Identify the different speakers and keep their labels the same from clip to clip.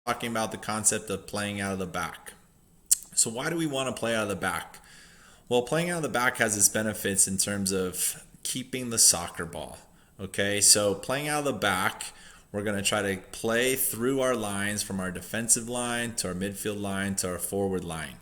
Speaker 1: Talking about the concept of playing out of the back. So why do we want to play out of the back? Well, playing out of the back has its benefits in terms of keeping the soccer ball. Okay, so playing out of the back, we're going to try to play through our lines from our defensive line to our midfield line to our forward line.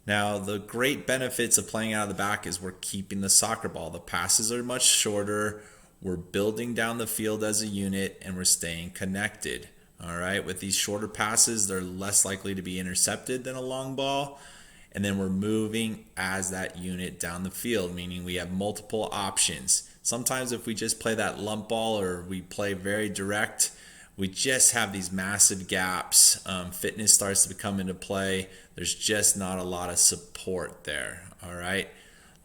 Speaker 1: Now, the great benefits of playing out of the back is we're keeping the soccer ball. The passes are much shorter, we're building down the field as a unit, and we're staying connected. All right, with these shorter passes, they're less likely to be intercepted than a long ball. And then we're moving as that unit down the field, meaning we have multiple options. Sometimes, if we just play that lump ball or we play very direct, we just have these massive gaps. Fitness starts to come into play. There's just not a lot of support there. All right.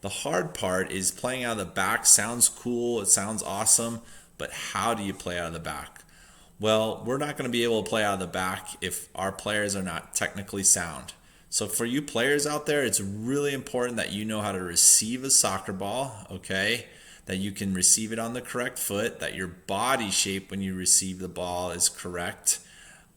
Speaker 1: The hard part is playing out of the back sounds cool, it sounds awesome, but how do you play out of the back? Well, we're not going to be able to play out of the back if our players are not technically sound. So for you players out there, it's really important that you know how to receive a soccer ball, okay? That you can receive it on the correct foot, that your body shape when you receive the ball is correct.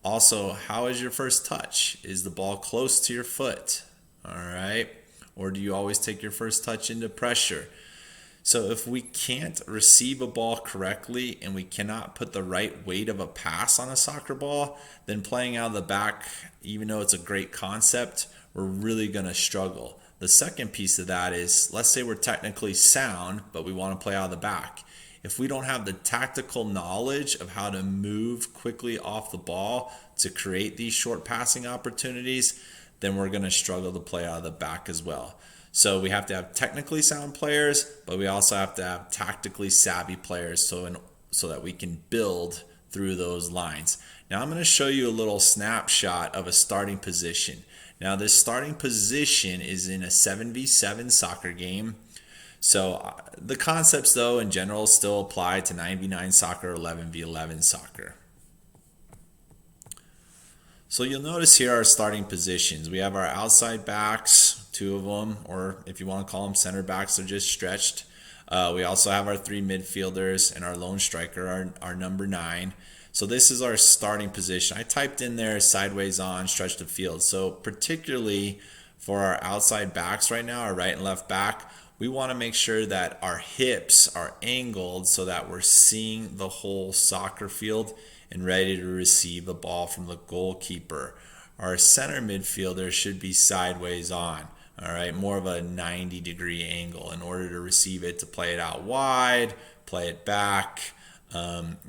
Speaker 1: Also, how is your first touch? Is the ball close to your foot? All right? Or do you always take your first touch into pressure? So if we can't receive a ball correctly and we cannot put the right weight of a pass on a soccer ball, then playing out of the back, even though it's a great concept, we're really going to struggle. The second piece of that is, let's say we're technically sound, but we want to play out of the back. If we don't have the tactical knowledge of how to move quickly off the ball to create these short passing opportunities, then we're going to struggle to play out of the back as well. So we have to have technically sound players, but we also have to have tactically savvy players so that we can build through those lines. Now I'm going to show you a little snapshot of a starting position. Now this starting position is in a 7v7 soccer game. So the concepts though in general still apply to 9v9 soccer, 11v11 soccer. So you'll notice here our starting positions. We have our outside backs, two of them, or if you want to call them center backs, they're just stretched. We also have our three midfielders and our lone striker, our number 9. So this is our starting position. I typed in there sideways on, stretch the field. So particularly for our outside backs right now, our right and left back, we want to make sure that our hips are angled so that we're seeing the whole soccer field and ready to receive the ball from the goalkeeper. Our center midfielder should be sideways on, all right, more of a 90-degree angle in order to receive it, to play it out wide, play it back.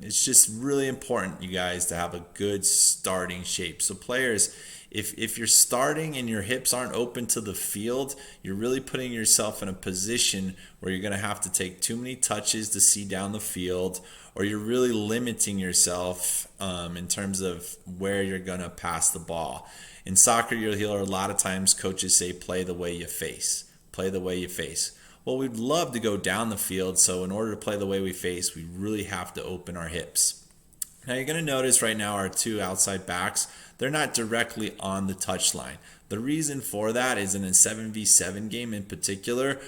Speaker 1: It's just really important, you guys, to have a good starting shape. So players, if you're starting and your hips aren't open to the field, you're really putting yourself in a position where you're going to have to take too many touches to see down the field, or you're really limiting yourself in terms of where you're going to pass the ball. In soccer, you'll hear a lot of times coaches say, play the way you face. Play the way you face. Well, we'd love to go down the field, so in order to play the way we face, we really have to open our hips. Now you're going to notice right now our two outside backs, they're not directly on the touchline. The reason for that is in a 7v7 game in particular,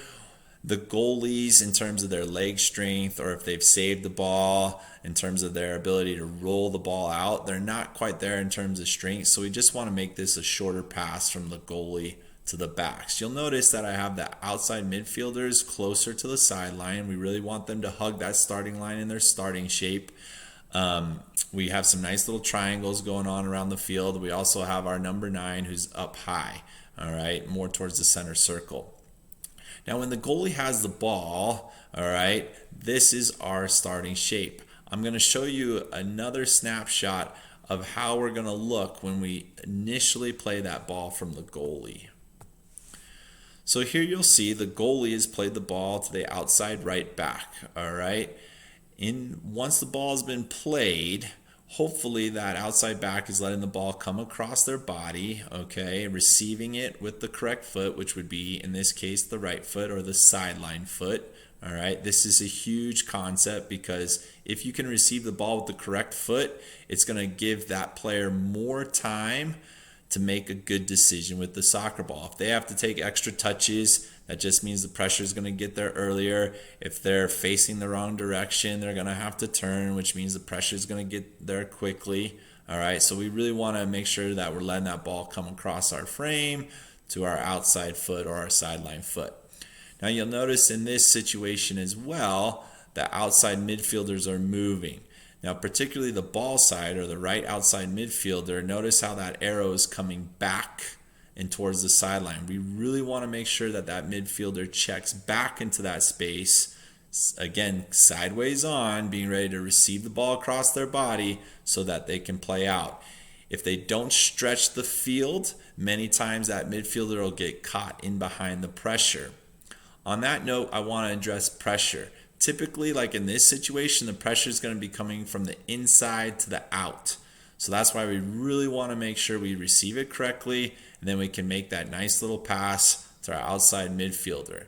Speaker 1: the goalies, in terms of their leg strength, or if they've saved the ball, in terms of their ability to roll the ball out, they're not quite there in terms of strength. So we just want to make this a shorter pass from the goalie to the backs. You'll notice that I have the outside midfielders closer to the sideline. We really want them to hug that starting line in their starting shape. We have some nice little triangles going on around the field. We also have our number 9 who's up high, all right, more towards the center circle. Now, when the goalie has the ball, all right, this is our starting shape. I'm going to show you another snapshot of how we're going to look when we initially play that ball from the goalie. So here you'll see the goalie has played the ball to the outside right back, all right? Once the ball has been played, hopefully that outside back is letting the ball come across their body, okay, receiving it with the correct foot, which would be, in this case, the right foot or the sideline foot. All right, this is a huge concept because if you can receive the ball with the correct foot, it's going to give that player more time to make a good decision with the soccer ball. If they have to take extra touches, That just means the pressure is going to get there earlier. If they're facing the wrong direction, they're going to have to turn, which means the pressure is going to get there quickly. All right, so we really want to make sure that we're letting that ball come across our frame to our outside foot or our sideline foot. Now you'll notice in this situation as well, the outside midfielders are moving. Now, particularly the ball side or the right outside midfielder, notice how that arrow is coming back and towards the sideline. We really want to make sure that that midfielder checks back into that space, again, sideways on, being ready to receive the ball across their body so that they can play out. If they don't stretch the field, many times that midfielder will get caught in behind the pressure. On that note, I want to address pressure. Typically, like in this situation, the pressure is going to be coming from the inside to the out. So that's why we really want to make sure we receive it correctly, and then we can make that nice little pass to our outside midfielder.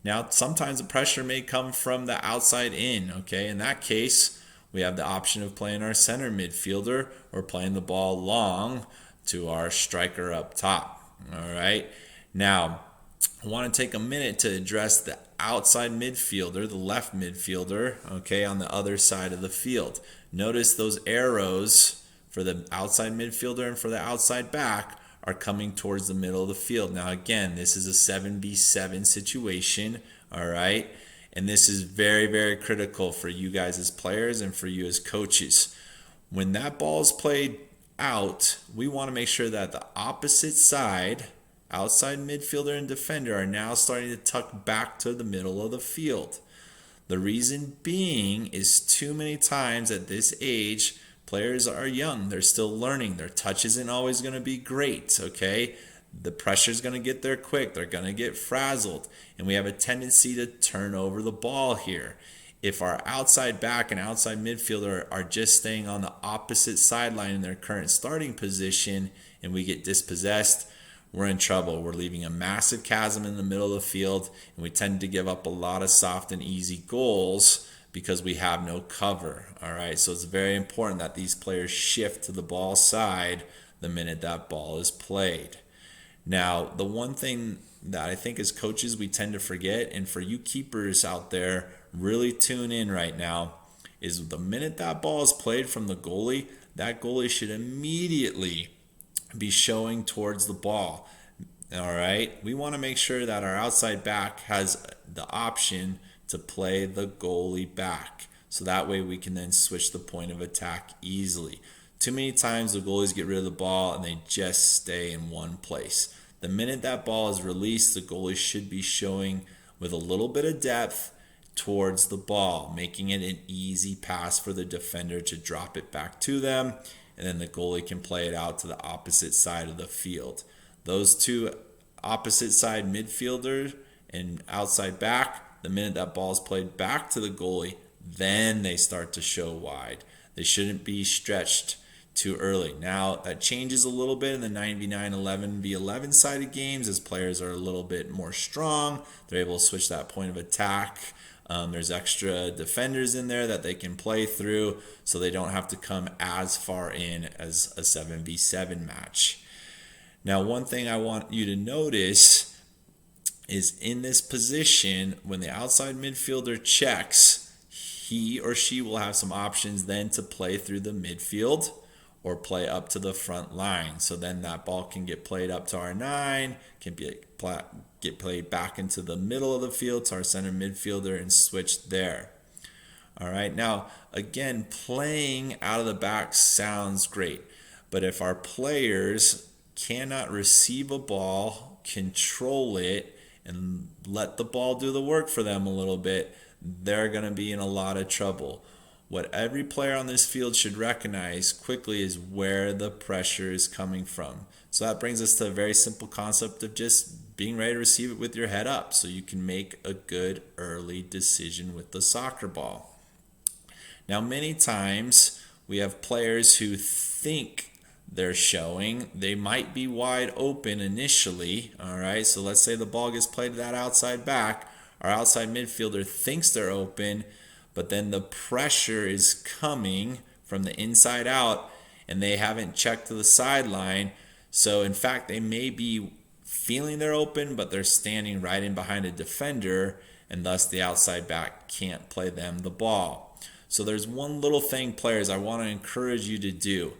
Speaker 1: Now, sometimes the pressure may come from the outside in, okay? In that case, we have the option of playing our center midfielder or playing the ball long to our striker up top, all right? Now, I want to take a minute to address the outside midfielder, the left midfielder, okay, on the other side of the field. Notice those arrows for the outside midfielder and for the outside back are coming towards the middle of the field. Now, again, this is a 7v7 situation, all right? And this is very, very critical for you guys as players and for you as coaches. When that ball is played out, we want to make sure that the opposite side, outside midfielder and defender, are now starting to tuck back to the middle of the field. The reason being is too many times at this age, players are young. They're still learning. Their touch isn't always going to be great, okay? The pressure's going to get there quick. They're going to get frazzled. And we have a tendency to turn over the ball here. If our outside back and outside midfielder are just staying on the opposite sideline in their current starting position and we get dispossessed, we're in trouble. We're leaving a massive chasm in the middle of the field, and we tend to give up a lot of soft and easy goals because we have no cover. All right, so it's very important that these players shift to the ball side the minute that ball is played. Now, the one thing that I think as coaches we tend to forget, and for you keepers out there, really tune in right now, is the minute that ball is played from the goalie, that goalie should immediately be showing towards the ball. All right, we want to make sure that our outside back has the option to play the goalie back, so that way we can then switch the point of attack easily. Too many times the goalies get rid of the ball and they just stay in one place. The minute that ball is released, the goalie should be showing with a little bit of depth towards the ball, making it an easy pass for the defender to drop it back to them, and then the goalie can play it out to the opposite side of the field. Those two opposite side midfielders and outside back, the minute that ball is played back to the goalie, then they start to show wide. They shouldn't be stretched too early. Now, that changes a little bit in the 9v9, 11v11 sided games as players are a little bit more strong. They're able to switch that point of attack. There's extra defenders in there that they can play through, so they don't have to come as far in as a 7v7 match. Now, one thing I want you to notice is in this position, when the outside midfielder checks, he or she will have some options then to play through the midfield or play up to the front line. So then that ball can get played up to our 9, can get played back into the middle of the field to our center midfielder and switch there. All right, now again, playing out of the back sounds great, but if our players cannot receive a ball, control it, and let the ball do the work for them a little bit, they're going to be in a lot of trouble. What every player on this field should recognize quickly is where the pressure is coming from. So that brings us to a very simple concept of just being ready to receive it with your head up so you can make a good early decision with the soccer ball. Now, many times we have players who think they're showing. They might be wide open initially, all right? So let's say the ball gets played to that outside back. Our outside midfielder thinks they're open, but then the pressure is coming from the inside out, and they haven't checked to the sideline. So, in fact, they may be feeling they're open, but they're standing right in behind a defender, and thus the outside back can't play them the ball. So there's one little thing, players, I want to encourage you to do.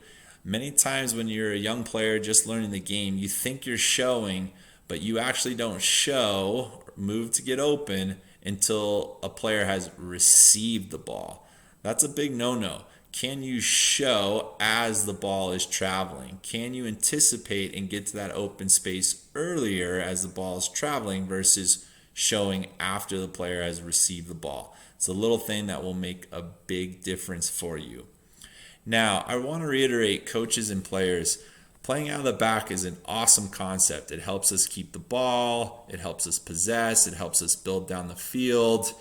Speaker 1: Many times when you're a young player just learning the game, you think you're showing, but you actually don't show, move to get open until a player has received the ball. That's a big no-no. Can you show as the ball is traveling? Can you anticipate and get to that open space earlier as the ball is traveling versus showing after the player has received the ball? It's a little thing that will make a big difference for you. Now, I want to reiterate, coaches and players, playing out of the back is an awesome concept. It helps us keep the ball, it helps us possess, it helps us build down the field.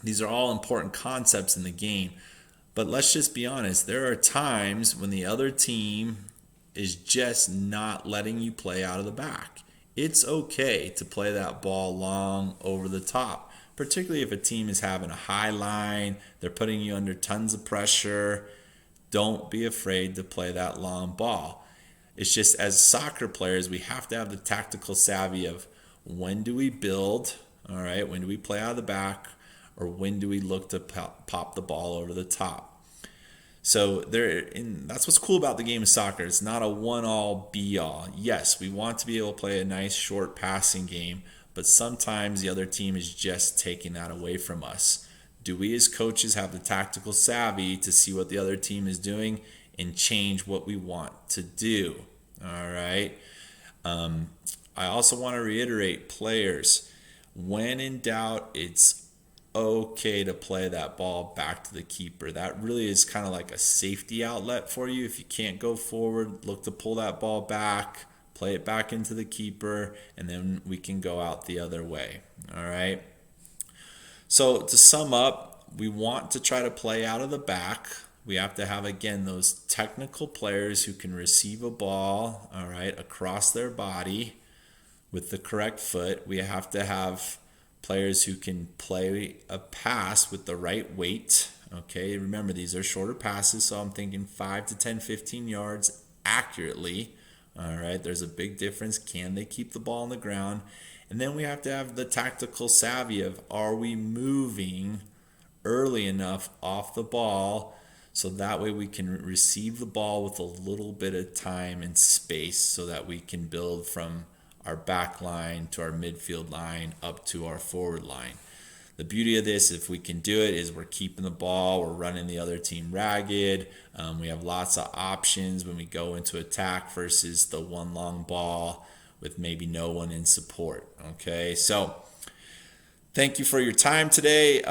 Speaker 1: These are all important concepts in the game. But let's just be honest, there are times when the other team is just not letting you play out of the back. It's okay to play that ball long over the top, particularly if a team is having a high line, they're putting you under tons of pressure. Don't be afraid to play that long ball. It's just, as soccer players, we have to have the tactical savvy of when do we build, all right, when do we play out of the back, or when do we look to pop the ball over the top. So that's what's cool about the game of soccer. It's not a one-all, be-all. Yes, we want to be able to play a nice short passing game, but sometimes the other team is just taking that away from us. Do we as coaches have the tactical savvy to see what the other team is doing and change what we want to do? All right. I also want to reiterate, players, when in doubt, it's okay to play that ball back to the keeper. That really is kind of like a safety outlet for you. If you can't go forward, look to pull that ball back, play it back into the keeper, and then we can go out the other way. All right. So to sum up, we want to try to play out of the back. We have to have, again, those technical players who can receive a ball, all right, across their body with the correct foot. We have to have players who can play a pass with the right weight. Okay, remember, these are shorter passes, so I'm thinking 5 to 10, 15 yards accurately. All right, there's a big difference. Can they keep the ball on the ground? And then we have to have the tactical savvy of, are we moving early enough off the ball so that way we can receive the ball with a little bit of time and space so that we can build from our back line to our midfield line up to our forward line. The beauty of this, if we can do it, is we're keeping the ball, we're running the other team ragged. We have lots of options when we go into attack versus the one long ball with maybe no one in support. Okay, so thank you for your time today.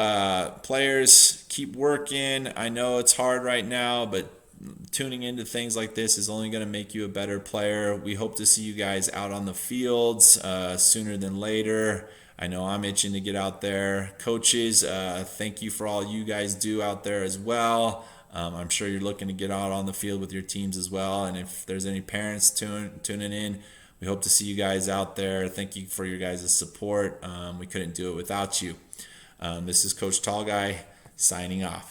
Speaker 1: Players, keep working. I know it's hard right now, but tuning into things like this is only going to make you a better player. We hope to see you guys out on the fields sooner than later. I know I'm itching to get out there. Coaches, thank you for all you guys do out there as well. I'm sure you're looking to get out on the field with your teams as well. And if there's any parents tuning in, we hope to see you guys out there. Thank you for your guys' support. We couldn't do it without you. This is Coach Tall Guy signing off.